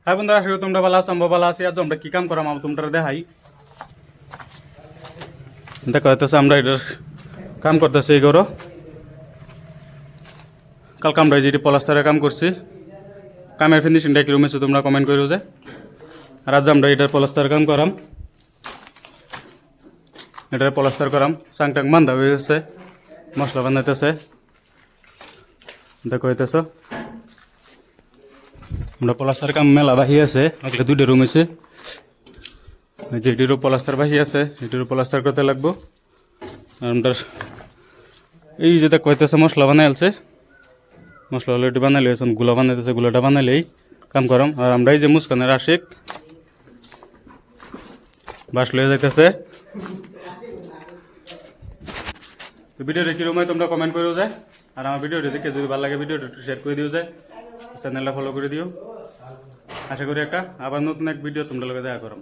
High বন্ধুরা, আশা করি তোমরা ভালো আছো, আমরা ভালো আছি। আজ আমরা কি কাম করাম তোমরা দেখাই। দেখা হইতেছে আমরা এটার কাম করতেছি এই ঘরও। কালকে আমরা যেটি প্লাস্টারের কাম করছি, কামের ফিনিশিংটা কীরকম হয়েছে তোমরা কমেন্ট করো যে। আর আজ আমরা এটার প্লাস্টার কাম করাম, এটার প্লাস্টার করাম। চাংটাং বান্ধা হয়ে গেছে, মশলা বানাইতেছে, দেখো হইতেছ। আমরা প্লাস্টার কাম মেলা বাহি আছে, আগলে দুইটা রুম আছে, যেটিরও প্লাস্টার বাহি আছে এটিরও প্লাস্টার করতে লাগবো। আর আমরা এই যে দেখো হইতেছে মশলা বানাইলছে, মশলা অলরেডি বানাইলে গুলা বানাইতেছে, গুলাটা বানাইলেই কাম করাম। আর আমরা এই যে মুস্কানের আশিক বাস লয়ে যাইতেছে। তো ভিডিওটা কীরকম হয় তোমরা কমেন্ট করেও যায়। আর আমার ভিডিওটা দেখে যদি ভালো লাগে ভিডিওটা একটু শেয়ার করে দিও যায়, চ্যানেলটা ফলো করে দিও। আশা করি আবার নতুন এক ভিডিও তোমরা লগে দেখা করো।